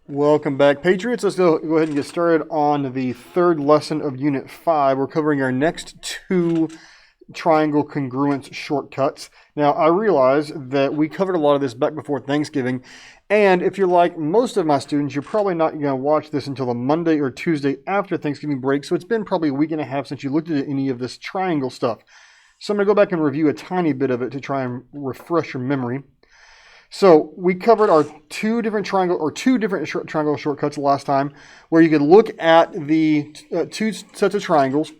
Welcome back, Patriots. Let's go ahead and get started on the third lesson of Unit 5. We're covering our next two triangle congruence shortcuts. Now, I realize that we covered a lot of this back before Thanksgiving, and if you're like most of my students, you're probably not going to watch this until the Monday or Tuesday after Thanksgiving break, so it's been probably a week and a half since you looked at any of this triangle stuff. So I'm going to go back and review a tiny bit of it to try and refresh your memory. So we covered our two different triangle shortcuts last time, where you could look at the two sets of triangles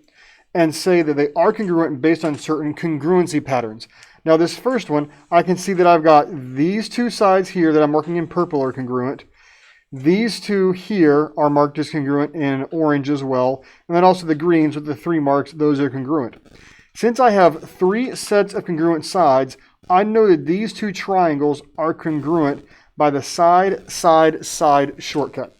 and say that they are congruent based on certain congruency patterns. Now this first one, I can see that I've got these two sides here that I'm marking in purple are congruent. These two here are marked as congruent in orange as well. And then also the greens with the three marks, those are congruent. Since I have three sets of congruent sides, I know that these two triangles are congruent by the side shortcut.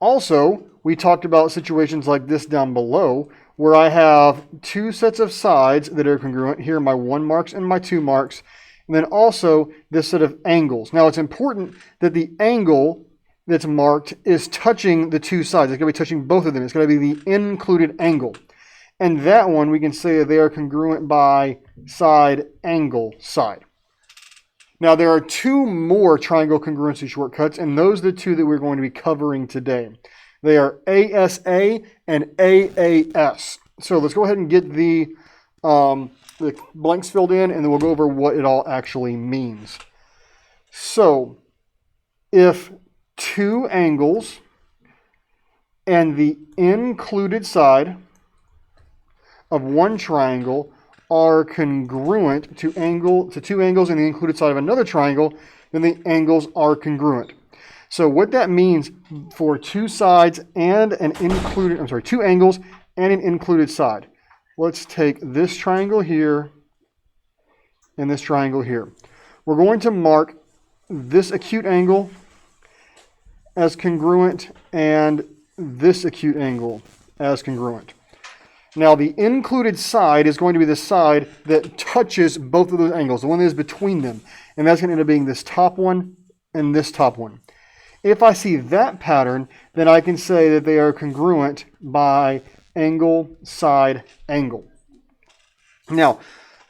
Also, we talked about situations like this down below, where I have two sets of sides that are congruent. Here are my 1 marks and my 2 marks. And then also this set of angles. Now it's important that the angle that's marked is touching the two sides. It's going to be touching both of them. It's going to be the included angle. And that one, we can say that they are congruent by side. Now, there are two more triangle congruency shortcuts, and those are the two that we're going to be covering today. They are ASA and AAS. So let's go ahead and get the blanks filled in, and then we'll go over what it all actually means. So, if two angles and the included side of one triangle are congruent to two angles in the included side of another triangle, then the angles are congruent. So what that means for two sides and two angles and an included side. Let's take this triangle here and this triangle here. We're going to mark this acute angle as congruent and this acute angle as congruent. Now, the included side is going to be the side that touches both of those angles, the one that is between them. And that's going to end up being this top one and this top one. If I see that pattern, then I can say that they are congruent by angle, side, angle. Now,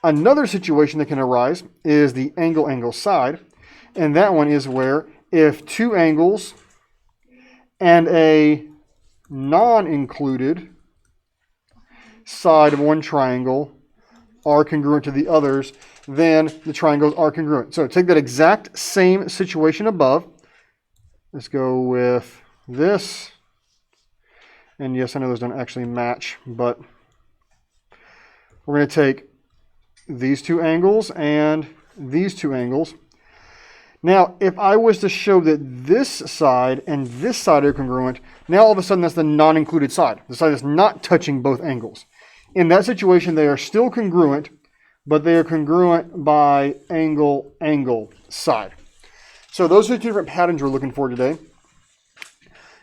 another situation that can arise is the angle, angle, side. And that one is where if two angles and a non-included side of one triangle are congruent to the others, then the triangles are congruent. So take that exact same situation above. Let's go with this. And yes, I know those don't actually match, but we're going to take these two angles and these two angles. Now, if I was to show that this side and this side are congruent, now all of a sudden that's the non-included side, the side that's not touching both angles. In that situation, they are still congruent, but they are congruent by angle, angle, side. So those are two different patterns we're looking for today.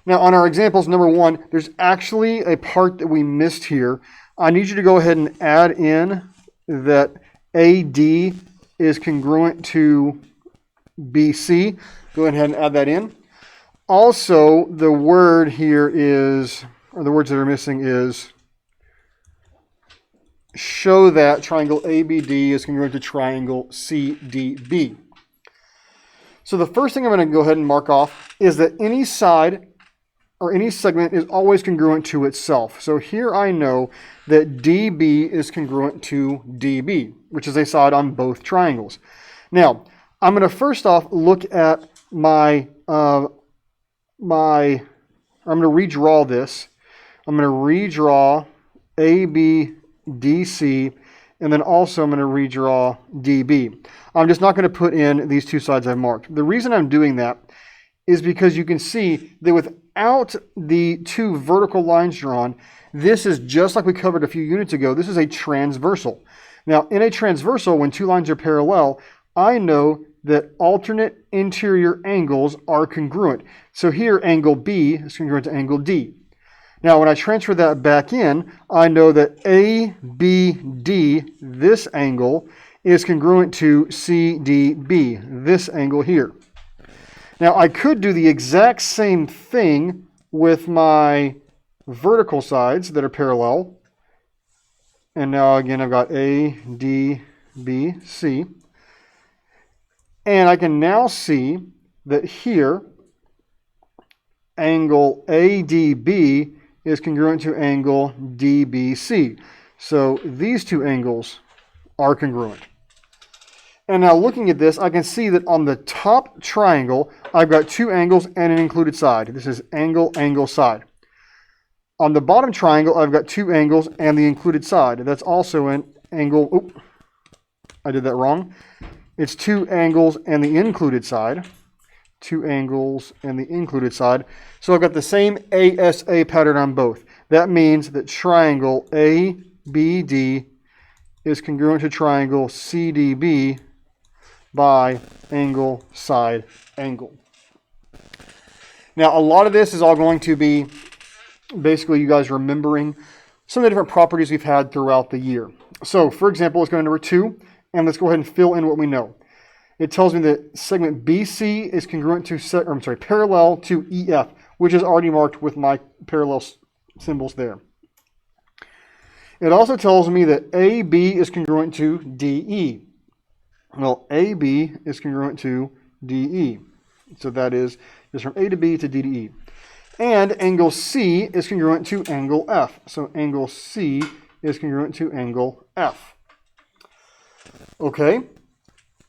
Now, on our examples, number one, there's actually a part that we missed here. I need you to go ahead and add in that AD is congruent to BC. Go ahead and add that in. Also, the word here is, or the words that are missing is, show that triangle ABD is congruent to triangle CDB. So the first thing I'm going to go ahead and mark off is that any side or any segment is always congruent to itself. So here I know that DB is congruent to DB, which is a side on both triangles. Now, I'm going to first off look at I'm going to redraw this. I'm going to redraw AB, DC, and then also I'm going to redraw DB. I'm just not going to put in these two sides I've marked. The reason I'm doing that is because you can see that without the two vertical lines drawn, this is just like we covered a few units ago. This is a transversal. Now, in a transversal, when two lines are parallel, I know that alternate interior angles are congruent. So here, angle B is congruent to angle D. Now, when I transfer that back in, I know that ABD, this angle, is congruent to CDB, this angle here. Now I could do the exact same thing with my vertical sides that are parallel. And now again I've got A, D, B, C. And I can now see that here angle ADB is congruent to angle DBC. So these two angles are congruent. And now looking at this, I can see that on the top triangle, I've got two angles and an included side. This is angle, angle, side. On the bottom triangle, I've got two angles and the included side. That's also an angle. Oop, I did that wrong. It's two angles and the included side. Two angles and the included side. So I've got the same ASA pattern on both. That means that triangle ABD is congruent to triangle CDB by angle, side, angle. Now, a lot of this is all going to be basically you guys remembering some of the different properties we've had throughout the year. So, for example, let's go to number 2, and let's go ahead and fill in what we know. It tells me that segment BC is congruent to, parallel to EF, which is already marked with my parallel symbols there. It also tells me that AB is congruent to DE. Well, AB is congruent to DE. So that is just from A to B to D to E. And angle C is congruent to angle F. So angle C is congruent to angle F. Okay.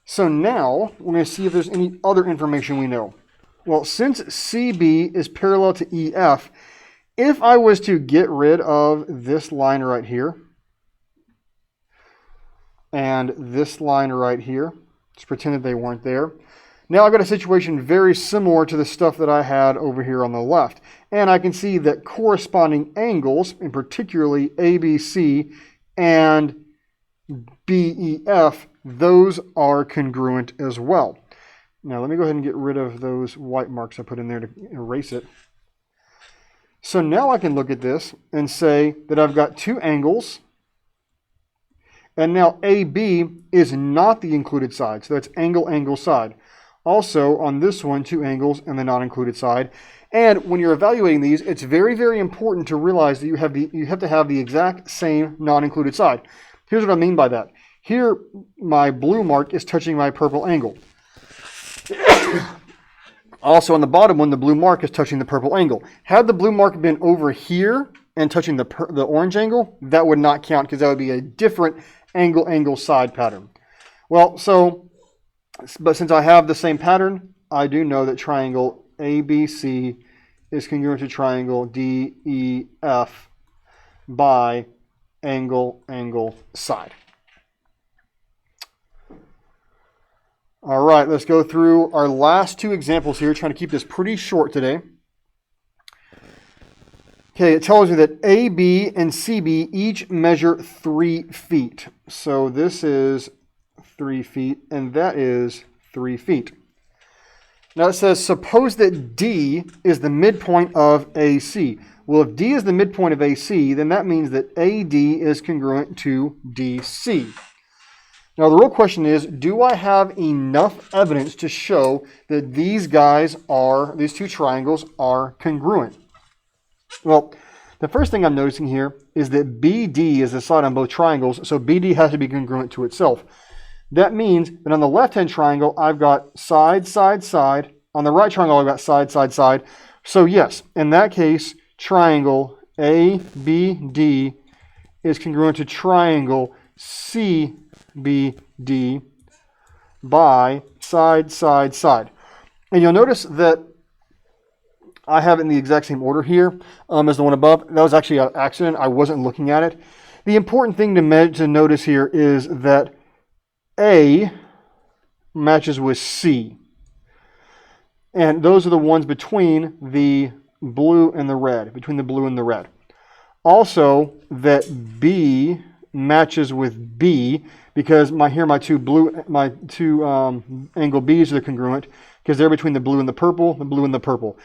So now we're going to see if there's any other information we know. Well, since CB is parallel to EF, if I was to get rid of this line right here and this line right here, just pretend that they weren't there. Now I've got a situation very similar to the stuff that I had over here on the left. And I can see that corresponding angles, in particularly ABC and BEF, those are congruent as well. Now let me go ahead and get rid of those white marks I put in there to erase it. So now I can look at this and say that I've got two angles, and now AB is not the included side, so that's angle, angle, side. Also on this one, two angles and the not included side. And when you're evaluating these, it's very, very important to realize that you have to have the exact same not included side. Here's what I mean by that. Here, my blue mark is touching my purple angle. Also on the bottom one, the blue mark is touching the purple angle. Had the blue mark been over here and touching the orange angle, that would not count because that would be a different angle, angle, side pattern. Well, but since I have the same pattern, I do know that triangle ABC is congruent to triangle DEF by angle, angle, side. All right, let's go through our last two examples here, trying to keep this pretty short today. Okay, it tells you that AB and CB each measure 3 feet. So this is 3 feet, and that is 3 feet. Now it says, suppose that D is the midpoint of AC. Well, if D is the midpoint of AC, then that means that AD is congruent to DC. Now the real question is, do I have enough evidence to show that these two triangles are congruent? Well, the first thing I'm noticing here is that BD is the side on both triangles, so BD has to be congruent to itself. That means that on the left-hand triangle, I've got side, side, side. On the right triangle, I've got side, side, side. So yes, in that case, triangle ABD is congruent to triangle CBD by side, side, side. And you'll notice that I have it in the exact same order here as the one above. That was actually an accident. I wasn't looking at it. The important thing to notice here is that A matches with C. And those are the ones between the blue and the red, Also, that B matches with B because my two angle B's are congruent because they're between the blue and the purple,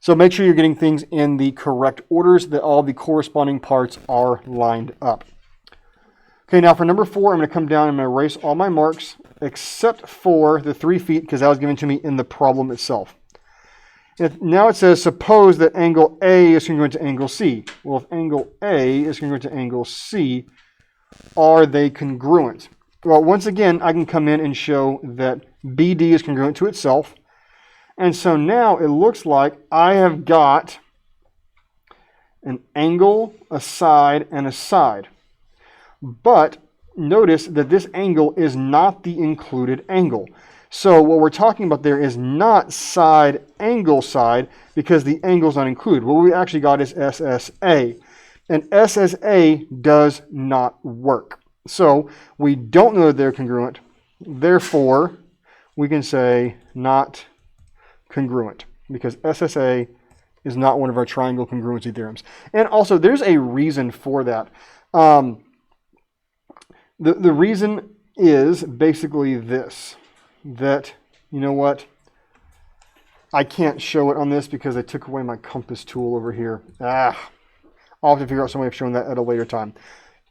So make sure you're getting things in the correct orders, that all the corresponding parts are lined up. Okay, now for number 4, I'm going to come down and I'm going to erase all my marks except for the 3 feet because that was given to me in the problem itself. Now it says, suppose that angle A is congruent to angle C. Well, if angle A is congruent to angle C, are they congruent? Well, once again, I can come in and show that BD is congruent to itself. And so now it looks like I have got an angle, a side, and a side. But notice that this angle is not the included angle. So what we're talking about there is not side, angle, side, because the angle is not included. What we actually got is SSA. And SSA does not work. So we don't know that they're congruent. Therefore, we can say not congruent, because SSA is not one of our triangle congruency theorems. And also, there's a reason for that. The reason is basically this. That, you know what, I can't show it on this because they took away my compass tool over here. I'll have to figure out some way of showing that at a later time.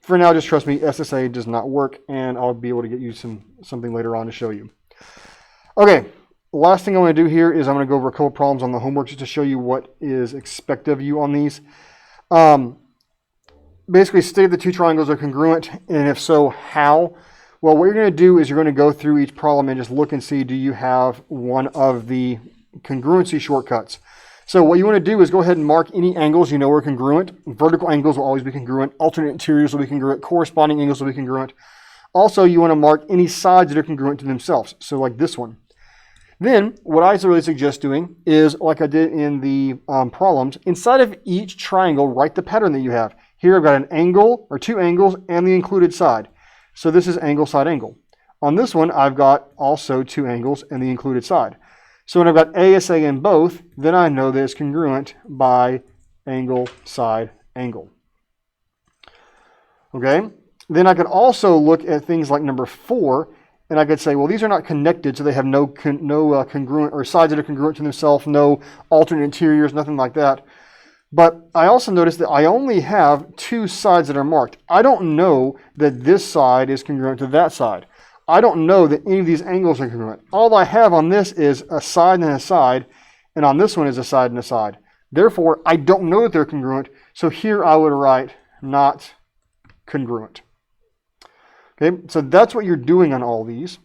For now, just trust me, SSA does not work, and I'll be able to get you something later on to show you. Okay, last thing I want to do here is I'm going to go over a couple problems on the homework just to show you what is expected of you on these. Basically, state the two triangles are congruent, and if so, how? Well, what you're going to do is you're going to go through each problem and just look and see, do you have one of the congruency shortcuts? So what you want to do is go ahead and mark any angles you know are congruent. Vertical angles will always be congruent. Alternate interiors will be congruent. Corresponding angles will be congruent. Also, you want to mark any sides that are congruent to themselves. So like this one. Then, what I really suggest doing is, like I did in the problems, inside of each triangle, write the pattern that you have. Here I've got an angle, or two angles, and the included side. So this is angle, side, angle. On this one, I've got also two angles and the included side. So when I've got ASA in both, then I know that it's congruent by angle, side, angle. Okay? Then I could also look at things like number 4, and I could say, well, these are not connected, so they have no congruent, or sides that are congruent to themselves, no alternate interiors, nothing like that. But I also noticed that I only have two sides that are marked. I don't know that this side is congruent to that side. I don't know that any of these angles are congruent. All I have on this is a side and a side, and on this one is a side and a side. Therefore, I don't know that they're congruent, so here I would write not congruent. Okay, so that's what you're doing on all these.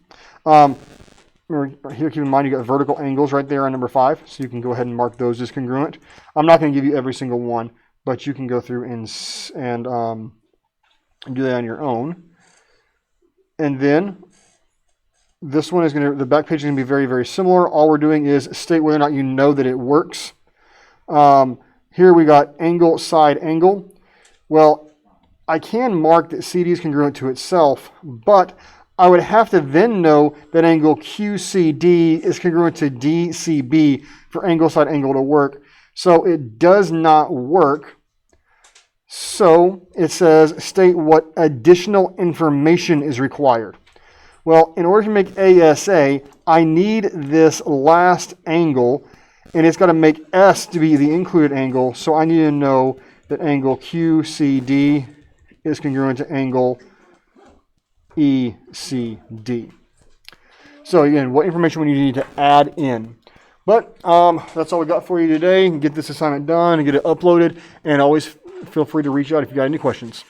Here, keep in mind, you got vertical angles right there on number 5, so you can go ahead and mark those as congruent. I'm not going to give you every single one, but you can go through and do that on your own. And then this one is the back page is going to be very, very similar. All we're doing is state whether or not you know that it works. Here we got angle, side, angle. Well, I can mark that CD is congruent to itself, but I would have to then know that angle QCD is congruent to DCB for angle, side, angle to work. So it does not work. So it says state what additional information is required. Well, in order to make ASA, I need this last angle, and it's got to make S to be the included angle. So I need to know that angle QCD is congruent to angle ECD. So again, what information would you need to add in? But that's all we got for you today. Get this assignment done and get it uploaded. And always feel free to reach out if you got any questions.